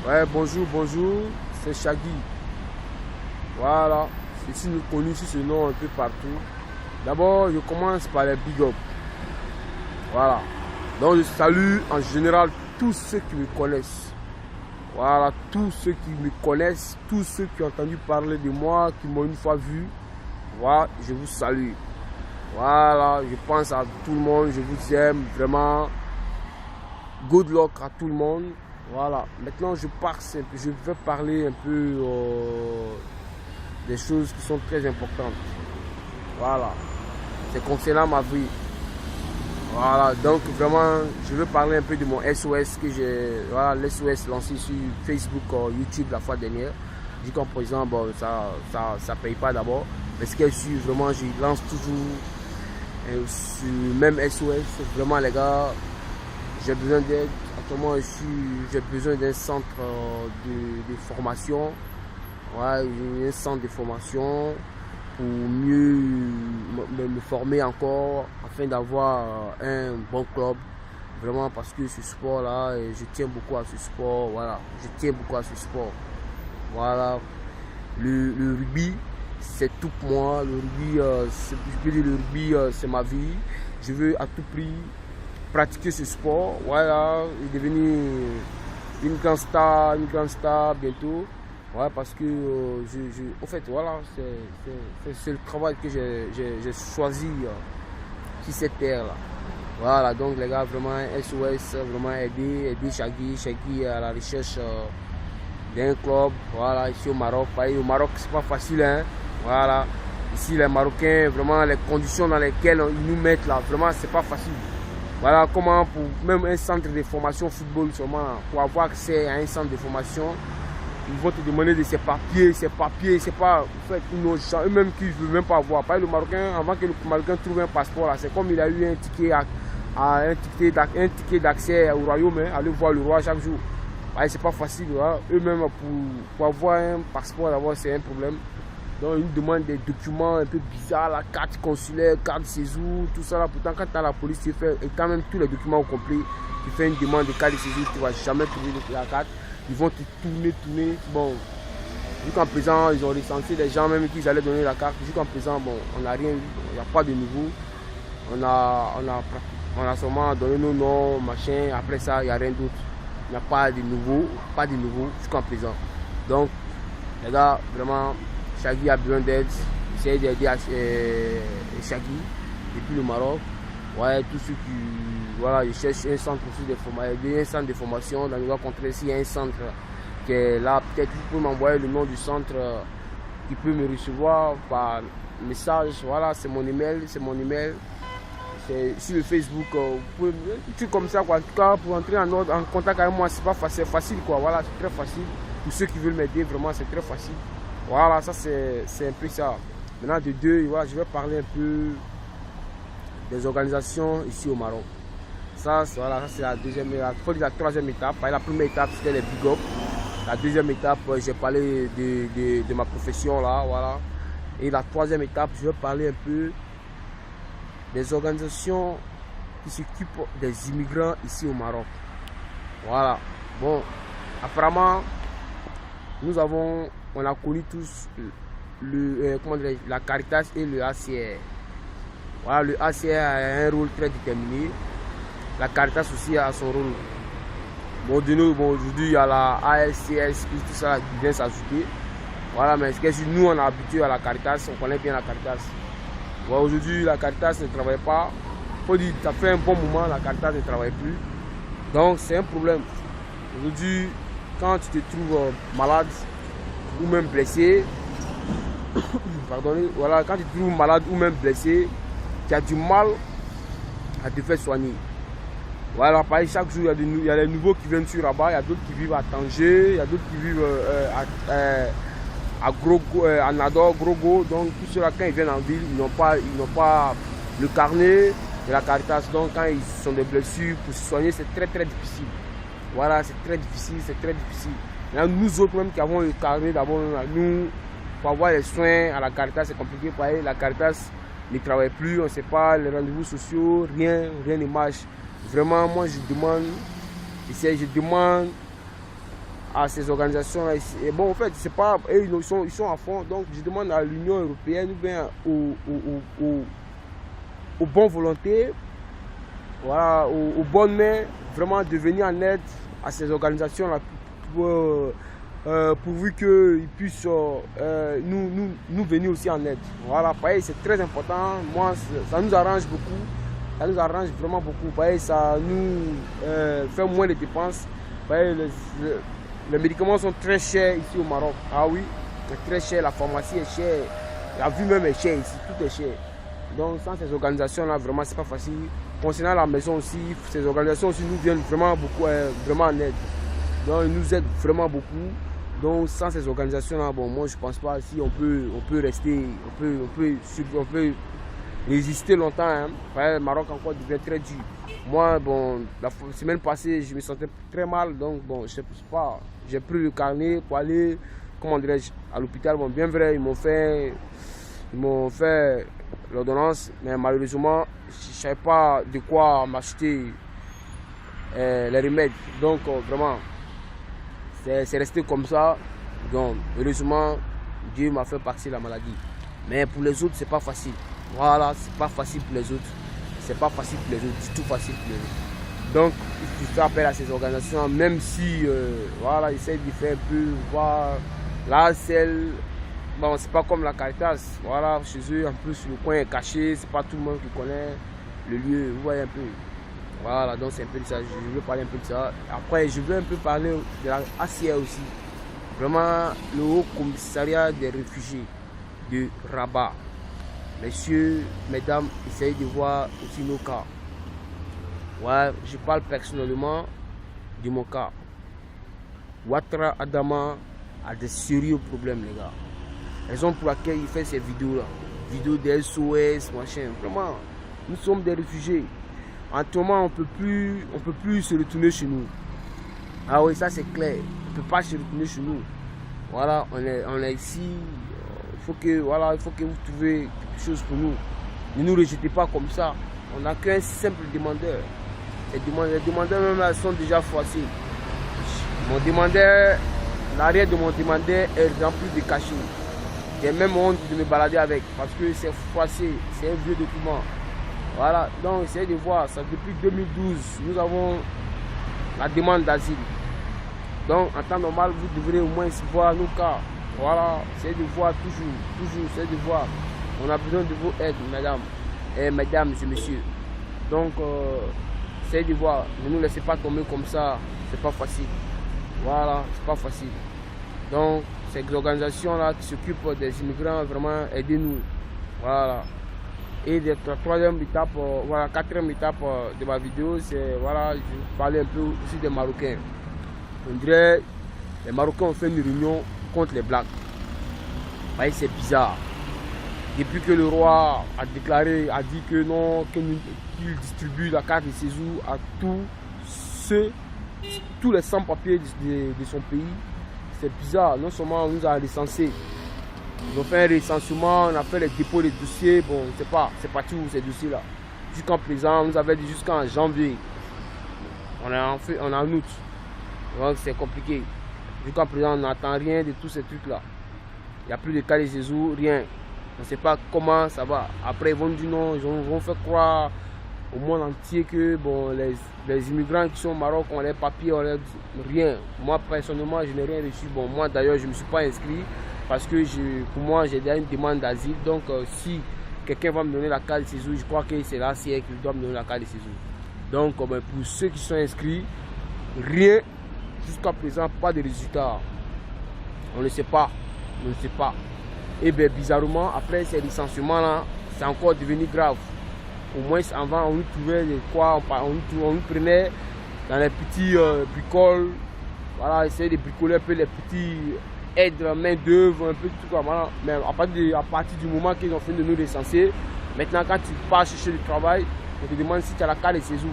Ouais, bonjour, c'est Shaggy. Voilà, je suis connu sous ce nom un peu partout. D'abord, je commence par les big up. Voilà. Donc, je salue en général tous ceux qui me connaissent. Voilà, tous ceux qui me connaissent, tous ceux qui ont entendu parler de moi, qui m'ont une fois vu. Voilà, je vous salue. Voilà, je pense à tout le monde, je vous aime vraiment. Good luck à tout le monde. Voilà, maintenant je vais parler un peu des choses qui sont très importantes. Voilà, c'est concernant ma vie. Voilà, donc vraiment, je veux parler un peu de mon SOS que j'ai, voilà, l'SOS lancé sur Facebook, YouTube la fois dernière. Je dis qu'en présent, bon, ça paye pas d'abord, mais ce qui est sûr, vraiment, je lance toujours sur le même SOS. Vraiment, les gars, j'ai besoin d'aide. Actuellement, j'ai besoin d'un centre de formation. Ouais, un centre de formation pour mieux me former encore afin d'avoir un bon club. Vraiment parce que ce sport-là, je tiens beaucoup à ce sport. Voilà, je tiens beaucoup à ce sport. Voilà, le rugby, c'est tout pour moi. Le rugby, c'est ma vie. Je veux à tout prix pratiquer ce sport, voilà, et devenir une grande star bientôt. Ouais, parce que en fait, voilà, c'est le travail que j'ai choisi sur cette terre-là. Voilà, donc les gars, vraiment SOS, vraiment aider Shaggy à la recherche d'un club, voilà, ici au Maroc. Au Maroc, c'est pas facile, hein. Voilà, ici les Marocains, vraiment les conditions dans lesquelles ils nous mettent là, vraiment, c'est pas facile. Voilà comment pour même un centre de formation football seulement, pour avoir accès à un centre de formation, ils vont te demander de ces papiers, c'est pas en fait eux-mêmes qui ne veulent même pas avoir. Par le Marocain, avant que le Marocain trouve un passeport, c'est comme il a eu un ticket d'accès au royaume, hein, aller voir le roi chaque jour. C'est pas facile, voilà. Eux-mêmes pour avoir un passeport d'abord c'est un problème. Donc ils demandent des documents un peu bizarres, la carte consulaire, carte de séjour, tout ça là. Pourtant quand tu as la police, tu fais et quand même tous les documents au complet, tu fais une demande de carte de séjour, tu ne vas jamais trouver la carte. Ils vont te tourner. Bon, jusqu'en présent, ils ont recensé les gens même qui allaient donner la carte. Jusqu'en présent, bon, on n'a rien eu, il n'y a pas de nouveau. On a seulement donné nos noms, machin, après ça, il n'y a rien d'autre. Il n'y a pas de nouveau jusqu'en présent. Donc, les gars, vraiment, Shaggy a besoin d'aide. J'essaie d'aider Shaggy depuis le Maroc. Ouais, tous ceux qui, voilà, je cherche un centre de formation dans le Nord Contrée. S'il y a un centre qui est là, peut-être vous pouvez m'envoyer le nom du centre qui peut me recevoir par message. Voilà, c'est mon email. C'est sur le Facebook. Vous pouvez, un truc comme ça, quoi. En tout cas, pour entrer en contact avec moi, c'est pas facile, facile, quoi. Voilà, c'est très facile. Pour ceux qui veulent m'aider, vraiment, c'est très facile. Voilà, ça c'est un peu ça. Maintenant, de deux, voilà, je vais parler un peu des organisations ici au Maroc. Ça c'est la deuxième étape. La troisième étape. La première étape, c'était les big up. La deuxième étape, j'ai parlé de ma profession là, voilà. Et la troisième étape, je vais parler un peu des organisations qui s'occupent des immigrants ici au Maroc. Voilà. Bon, apparemment, on a connu tous la Caritas et le ACR. Voilà, le ACR a un rôle très déterminé. La Caritas aussi a son rôle. Bon, aujourd'hui, il y a la ASCS, tout ça qui vient s'ajouter. Voilà, mais ce que nous, on est habitué à la Caritas, on connaît bien la Caritas. Bon, aujourd'hui, la Caritas ne travaille pas. Il faut dire, ça fait un bon moment, la Caritas ne travaille plus. Donc, c'est un problème. Aujourd'hui, quand tu te trouves malade ou même blessé, pardonnez, voilà, quand tu te trouves malade ou même blessé, tu as du mal à te faire soigner. Voilà, pareil, chaque jour, il y a des nouveaux qui viennent sur Rabat, il y a d'autres qui vivent à Tanger, il y a d'autres qui vivent à Nador, Grogo. Donc, tous ceux-là, quand ils viennent en ville, ils n'ont pas le carnet de la Caritas. Donc, quand ils sont des blessures, pour se soigner, c'est très, très difficile. Voilà, c'est très difficile. Là, nous autres, même qui avons le carnet, d'abord, nous, pour avoir les soins à la Caritas, c'est compliqué. Pareil, la Caritas ne travaille plus, on ne sait pas, les rendez-vous sociaux, rien ne marche. Vraiment, moi, je demande à ces organisations-là. Et bon, en fait, c'est pas, ils sont à fond. Donc, je demande à l'Union européenne ou bien aux bonnes volontés, voilà, aux bonnes mains, vraiment de venir en aide à ces organisations-là pourvu qu'ils puissent nous venir aussi en aide. Voilà, c'est très important. Moi, ça nous arrange beaucoup. Ça nous arrange vraiment beaucoup. Ça nous fait moins de dépenses. Les médicaments sont très chers ici au Maroc. Ah oui, c'est très cher. La pharmacie est chère. La vie même est chère ici. Tout est cher. Donc, sans ces organisations-là, vraiment, c'est pas facile. Concernant la maison aussi, ces organisations aussi nous viennent vraiment beaucoup, vraiment en aide. Donc, ils nous aident vraiment beaucoup. Donc, sans ces organisations-là, bon, moi, je pense pas si on peut rester, on peut résister longtemps. Hein. Le Maroc encore devient très dur. Moi, bon, la semaine passée, je me sentais très mal. Donc, bon, je sais pas, j'ai pris le carnet pour aller, comment dirais-je, à l'hôpital. Bon, bien vrai, ils m'ont fait l'ordonnance, mais malheureusement, je ne savais pas de quoi m'acheter les remèdes. Donc, vraiment, c'est resté comme ça. Donc, heureusement, Dieu m'a fait passer la maladie. Mais pour les autres, c'est pas facile. Voilà, c'est pas facile pour les autres. C'est pas facile pour les autres, c'est tout facile pour les autres. Donc, il faut faire appel à ces organisations, même si, voilà, ils essaient de faire un peu, voir la selle. Bon, c'est pas comme la Caritas, voilà, chez eux, un peu sur le coin caché, c'est pas tout le monde qui connaît le lieu, vous voyez un peu. Voilà, donc c'est un peu de ça, je veux parler un peu de ça. Après, je veux un peu parler de la ACR aussi. Vraiment, le Haut Commissariat des réfugiés de Rabat. Messieurs, mesdames, essayez de voir aussi nos cas. Ouais, je parle personnellement de mon cas. Ouattara Adama a des sérieux problèmes, les gars. Raison pour laquelle il fait ces vidéos-là. Vidéos des SOS, machin. Vraiment, nous sommes des réfugiés. En ce moment, on peut plus se retourner chez nous. Ah oui, ça c'est clair. On ne peut pas se retourner chez nous. Voilà, on est ici. Il faut que vous trouviez quelque chose pour nous. Ne nous rejetez pas comme ça. On n'a qu'un simple demandeur. Les demandeurs même là sont déjà froissés. Mon demandeur, l'arrière de mon demandeur est rempli de cachets. J'ai même honte de me balader avec parce que c'est froissé, c'est un vieux document. Voilà, donc essayez de voir, ça depuis 2012, nous avons la demande d'asile. Donc en temps normal, vous devrez au moins voir nos cas. Voilà, essayez de voir toujours, essayez de voir. On a besoin de vos aides, mesdames et messieurs. Donc, essayez de voir, ne nous laissez pas tomber comme ça, c'est pas facile. Voilà, c'est pas facile. Donc, ces organisations-là qui s'occupent des immigrants, vraiment, aidez-nous. Voilà. Et la troisième étape, voilà, quatrième étape de ma vidéo, c'est, voilà, je vais parler un peu aussi des Marocains. On dirait, les Marocains ont fait une réunion contre les Blacks. C'est bizarre. Depuis que le roi a dit que non, qu'il distribue la carte de séjour à tous les sans-papiers de son pays, c'est bizarre. Non seulement on nous a recensés, ils ont fait un recensement, on a fait les dépôts des dossiers, bon, c'est pas tout ces dossiers-là. Jusqu'en présent, on nous avait dit jusqu'en janvier. On est en août. Donc c'est compliqué. Jusqu'en présent, on n'entend rien de tous ces trucs-là. Il n'y a plus de cas de séjour, rien. On ne sait pas comment ça va. Après, ils vont dire non, ils vont faire croire au monde entier que bon, les immigrants qui sont au Maroc ont les papiers, ont rien. Moi, personnellement, je n'ai rien reçu. Bon, moi, d'ailleurs, je ne me suis pas inscrit parce que pour moi, j'ai déjà une demande d'asile. Donc, si quelqu'un va me donner la carte de séjour, je crois que c'est l'ACR qui doit me donner la carte de séjour. Donc, pour ceux qui sont inscrits, rien. Jusqu'à présent, pas de résultats. On ne sait pas. On ne sait pas. Et bien, bizarrement, après ces licenciements-là, c'est encore devenu grave. Au moins, avant, on nous trouvait de quoi, on nous prenait dans les petits bricoles. Voilà, essayer de bricoler un peu les petits aides, main d'œuvre, un peu tout quoi. Voilà. Mais à partir du moment qu'ils ont fini de nous recenser, maintenant, quand tu pars chercher du travail, on te demande si tu as la carte de séjour.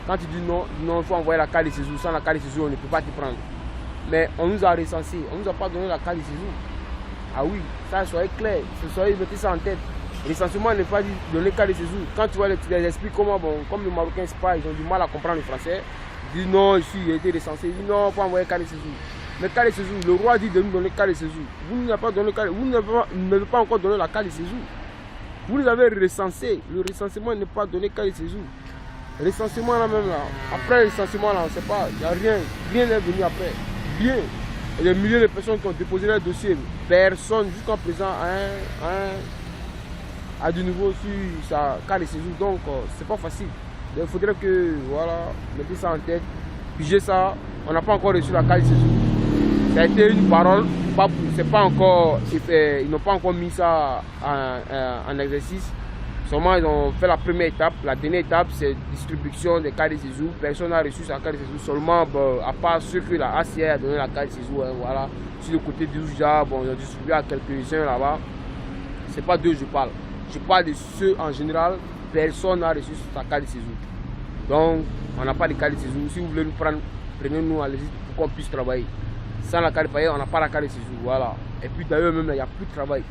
Quand tu dis non, il faut envoyer la carte de séjour. Sans la carte de séjour, on ne peut pas te prendre. Mais on nous a recensés, on ne nous a pas donné la carte de séjour. Ah oui, ça soyez clair, mettez ça en tête. Le recensement n'est pas dit donner carte de séjour. Quand tu vois les expliques comment, bon, comme les Marocains, c'est pas, ils ont du mal à comprendre le français. Ils disent non, ici il a été recensé. Ils disent non, il faut envoyer carte de séjour. Mais carte de séjour, le roi dit de nous donner carte de séjour. Vous n'avez pas donné carte, vous n'avez pas encore donné la carte de séjour. Vous les avez recensés. Le recensement n'est pas donné carte de séjour. Le recensement là même là. Après le recensement là, on ne sait pas. Il n'y a rien. Rien n'est venu après. Bien. Il y a des milliers de personnes qui ont déposé leur dossier. Personne jusqu'à présent a de nouveau sur sa carte de séjour. Donc c'est pas facile. Donc, il faudrait que voilà, mettez ça en tête. Pigez ça. On n'a pas encore reçu la carte de séjour. Ça a été une parole, c'est pas encore, ils n'ont pas encore mis ça en exercice. Seulement ils ont fait la première étape. La dernière étape c'est distribution des cartes de séjour. Personne n'a reçu sa carte de séjour, seulement à part ceux que la ACR a donné la carte de séjour. Hein, voilà. Sur le côté du Ouija, bon, ils ont distribué à quelques-uns là-bas. C'est pas d'eux que je parle. Je parle de ceux en général, personne n'a reçu sa carte de séjour. Donc on n'a pas de carte de séjour. Si vous voulez nous prendre, prenez-nous, allez-y pour qu'on puisse travailler. Sans la carte de payer, on n'a pas la carte de séjour. Voilà. Et puis d'ailleurs, même là, il n'y a plus de travail.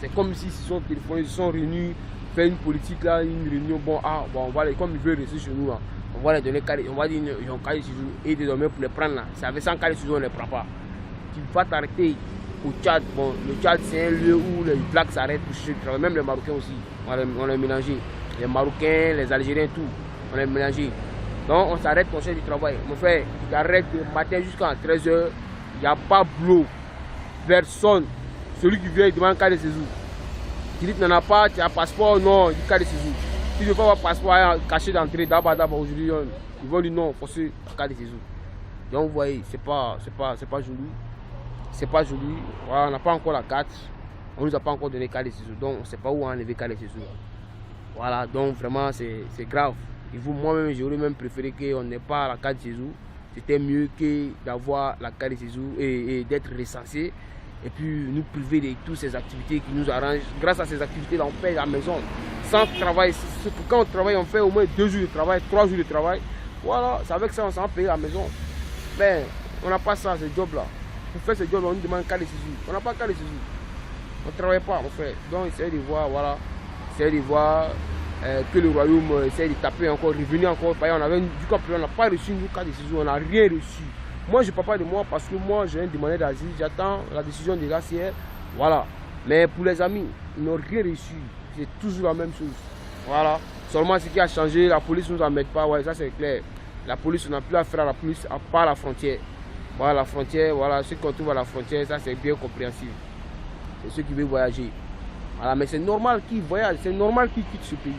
C'est comme si ils se sont téléphonés, ils se sont réunis, faire une politique là, une réunion. Bon, on va les, comme ils veulent rester chez nous, là, on va les donner carte, on va dire ils ont carte de séjour. Et désormais, pour les prendre là, c'est avec 100 carte de séjour, on ne les prend pas. Tu vas t'arrêter au Tchad. Bon, le Tchad, c'est un lieu où les Blacks s'arrêtent pour chercher du travail. Même les Marocains aussi, on les mélangé. Les Marocains, les Algériens, tout, on les mélangé. Donc, on s'arrête pour chercher du travail. Mon frère, tu arrêtes le matin jusqu'à 13h. Il n'y a pas boulot. Personne. Celui qui vient, il demande un carte de séjour. Tu dis que tu n'en as pas, tu as un passeport, non, il dit carte de séjour. Si tu ne veux pas avoir un passeport caché d'entrée, d'abord aujourd'hui, ils vont dire non, forcer la carte de séjour. Donc vous voyez, c'est pas joli. C'est pas joli. Voilà, on n'a pas encore la carte. On ne nous a pas encore donné carte de séjour. Donc on ne sait pas où enlever carte de séjour. Voilà, donc vraiment c'est grave. Et vous, moi-même, j'aurais même préféré qu'on n'ait pas la carte de séjour. C'était mieux que d'avoir la carte de séjour et d'être recensé. Et puis nous priver de toutes ces activités qui nous arrangent. Grâce à ces activités-là, on paye la maison. Sans travail, quand on travaille, on fait au moins 2 jours de travail, 3 jours de travail. Voilà, c'est avec ça on s'en paye la maison. Mais on n'a pas ça, ce job-là. Pour faire ce job, on nous demande carte de séjour. On n'a pas carte de séjour. On ne travaille pas, mon frère. Donc essayez de voir, voilà. Essayez de voir que le royaume essaie de taper encore, revenir encore. On n'a pas reçu une carte de séjour, on n'a rien reçu. Moi, je ne parle pas de moi parce que moi, j'ai un demandeur d'asile, j'attends la décision de l'ACR. Voilà. Mais pour les amis, ils n'ont rien reçu. C'est toujours la même chose. Voilà. Seulement ce qui a changé, la police ne nous en met pas. Ouais, ça c'est clair. La police, on n'a plus affaire à la police à part la frontière. Voilà, la frontière, voilà, ceux qu'on trouve à la frontière, ça c'est bien compréhensible. C'est ceux qui veulent voyager. Voilà, mais c'est normal qu'ils voyagent, c'est normal qu'ils quittent ce pays.